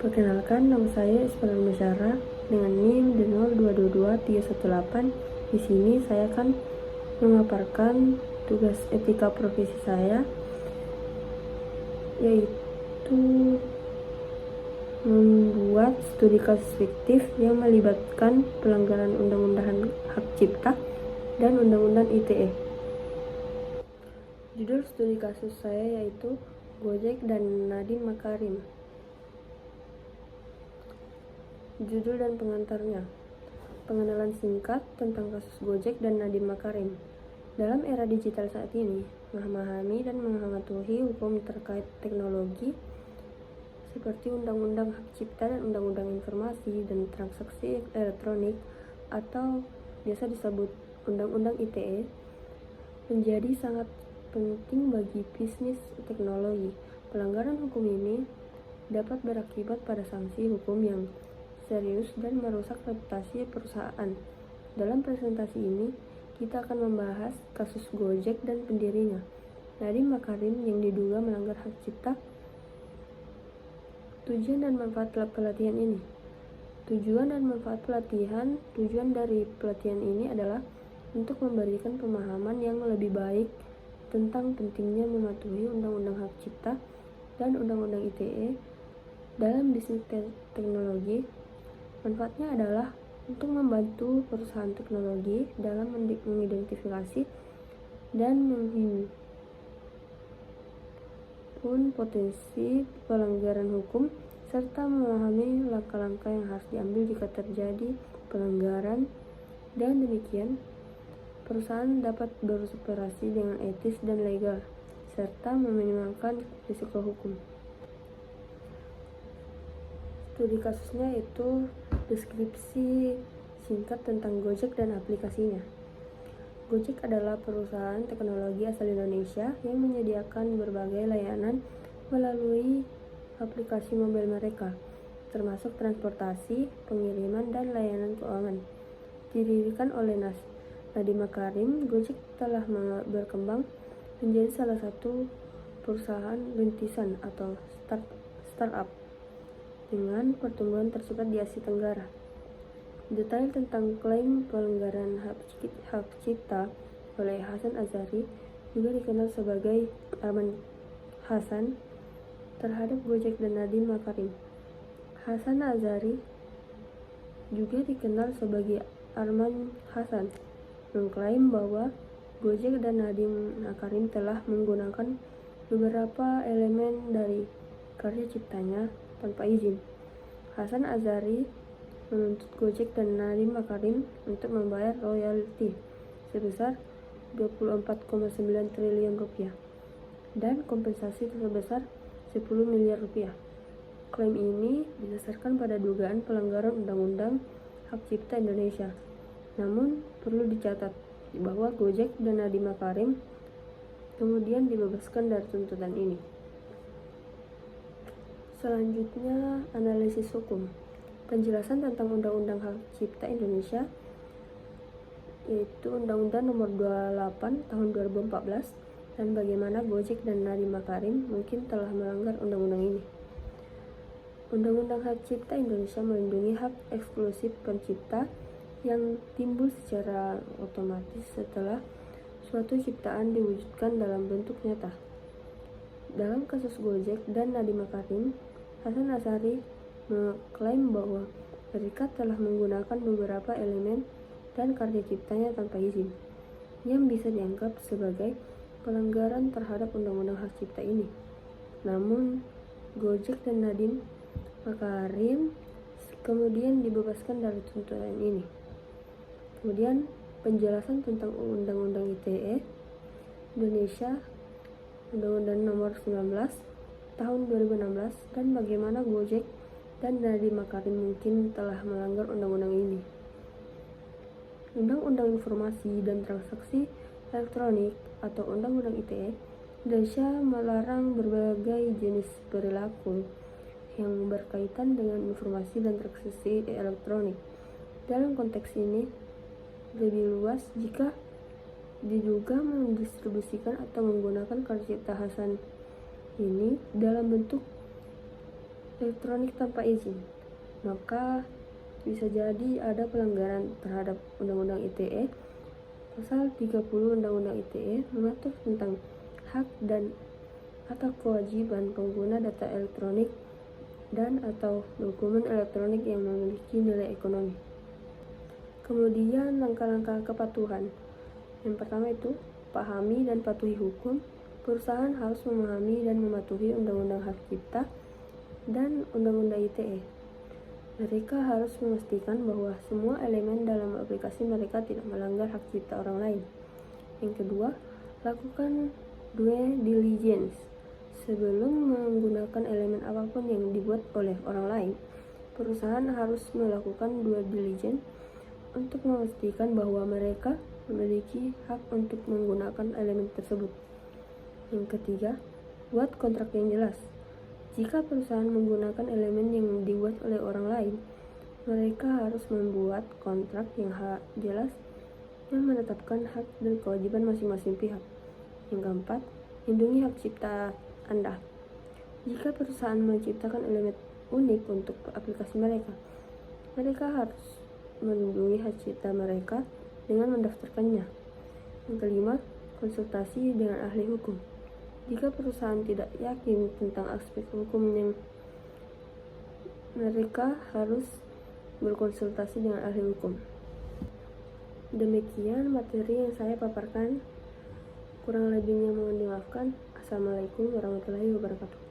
Perkenalkan, nama saya Ismail Musyara dengan NIM 0222318. Di sini saya akan memaparkan tugas etika profesi saya, yaitu membuat studi kasus fiktif yang melibatkan pelanggaran Undang-Undang Hak Cipta dan Undang-Undang ITE. Judul studi kasus saya yaitu Gojek dan Nadiem Makarim. Judul dan pengantarnya. Pengenalan singkat tentang kasus Gojek dan Nadiem Makarim. Dalam era digital saat ini, memahami dan mematuhi hukum terkait teknologi seperti Undang-Undang Hak Cipta dan Undang-Undang Informasi dan Transaksi Elektronik atau biasa disebut Undang-Undang ITE menjadi sangat penting bagi bisnis teknologi. Pelanggaran hukum ini dapat berakibat pada sanksi hukum yang serius dan merusak reputasi perusahaan. Dalam presentasi ini, kita akan membahas kasus Gojek dan pendirinya, Nadiem Makarim, yang diduga melanggar hak cipta. Tujuan dan manfaat pelatihan ini. Tujuan dari pelatihan ini adalah untuk memberikan pemahaman yang lebih baik tentang pentingnya mematuhi Undang-Undang Hak Cipta dan Undang-Undang ITE dalam bisnis teknologi. Manfaatnya adalah untuk membantu perusahaan teknologi dalam mengidentifikasi dan menghimpun potensi pelanggaran hukum serta memahami langkah-langkah yang harus diambil jika terjadi pelanggaran, dan demikian perusahaan dapat beroperasi dengan etis dan legal serta meminimalkan risiko hukum. Studi kasusnya itu deskripsi singkat tentang Gojek dan aplikasinya. Gojek adalah perusahaan teknologi asal Indonesia yang menyediakan berbagai layanan melalui aplikasi mobil mereka, termasuk transportasi, pengiriman, dan layanan keuangan. Didirikan oleh Nadiem Makarim, Gojek telah berkembang menjadi salah satu perusahaan rintisan atau startup dengan pertumbuhan tercepat di Asia Tenggara. Detail tentang klaim pelanggaran hak cipta oleh Hasan Azhari, juga dikenal sebagai Arman Hasan, terhadap Gojek dan Nadiem Makarim. Hasan Azhari, juga dikenal sebagai Arman Hasan, mengklaim bahwa Gojek dan Nadiem Makarim telah menggunakan beberapa elemen dari karya ciptanya tanpa izin. Hasan Azhari menuntut Gojek dan Nadiem Makarim untuk membayar royalti sebesar 24,9 triliun rupiah dan kompensasi sebesar 10 miliar rupiah. Klaim ini didasarkan pada dugaan pelanggaran Undang-Undang Hak Cipta Indonesia. Namun perlu dicatat bahwa Gojek dan Nadiem Makarim kemudian dibebaskan dari tuntutan ini. Selanjutnya, analisis hukum. Penjelasan tentang Undang-Undang Hak Cipta Indonesia, yaitu Undang-Undang Nomor 28 Tahun 2014, dan bagaimana Gojek dan Nadiem Makarim mungkin telah melanggar undang-undang ini. Undang-Undang Hak Cipta Indonesia melindungi hak eksklusif pencipta yang timbul secara otomatis setelah suatu ciptaan diwujudkan dalam bentuk nyata. Dalam kasus Gojek dan Nadiem Makarim, Hasan Azhari mengklaim bahwa mereka telah menggunakan beberapa elemen dan karya ciptanya tanpa izin, yang bisa dianggap sebagai pelanggaran terhadap Undang-Undang Hak Cipta ini. Namun, Gojek dan Nadiem Makarim kemudian dibebaskan dari tuntutan ini. Kemudian, penjelasan tentang Undang-Undang ITE Indonesia, Undang-Undang Nomor 19 Tahun 2016, dan bagaimana Gojek dan Nadiem Makarim mungkin telah melanggar undang-undang ini. Undang-Undang Informasi dan Transaksi Elektronik atau Undang-Undang ITE Indonesia melarang berbagai jenis perilaku yang berkaitan dengan informasi dan transaksi elektronik. Dalam konteks ini lebih luas jika diduga mendistribusikan atau menggunakan karya cipta Hasan ini dalam bentuk elektronik tanpa izin, maka bisa jadi ada pelanggaran terhadap Undang-Undang ITE. Pasal 30 Undang-Undang ITE mengatur tentang hak dan atau kewajiban pengguna data elektronik dan atau dokumen elektronik yang memiliki nilai ekonomi. Kemudian langkah-langkah kepatuhan. Yang pertama itu, pahami dan patuhi hukum. Perusahaan harus memahami dan mematuhi Undang-Undang Hak Cipta dan Undang-Undang ITE. Mereka harus memastikan bahwa semua elemen dalam aplikasi mereka tidak melanggar hak cipta orang lain. Yang kedua, lakukan due diligence. Sebelum menggunakan elemen apapun yang dibuat oleh orang lain, perusahaan harus melakukan due diligence untuk memastikan bahwa mereka memiliki hak untuk menggunakan elemen tersebut. Yang ketiga, buat kontrak yang jelas. Jika perusahaan menggunakan elemen yang dibuat oleh orang lain, mereka harus membuat kontrak yang jelas yang menetapkan hak dan kewajiban masing-masing pihak. Yang keempat, lindungi hak cipta Anda. Jika perusahaan menciptakan elemen unik untuk aplikasi mereka, mereka harus melindungi hak cipta mereka dengan mendaftarkannya. Yang kelima, konsultasi dengan ahli hukum. Jika perusahaan tidak yakin tentang aspek hukum yang mereka harus berkonsultasi dengan ahli hukum. Demikian materi yang saya paparkan. Kurang lebihnya mohon dimaafkan. Assalamualaikum warahmatullahi wabarakatuh.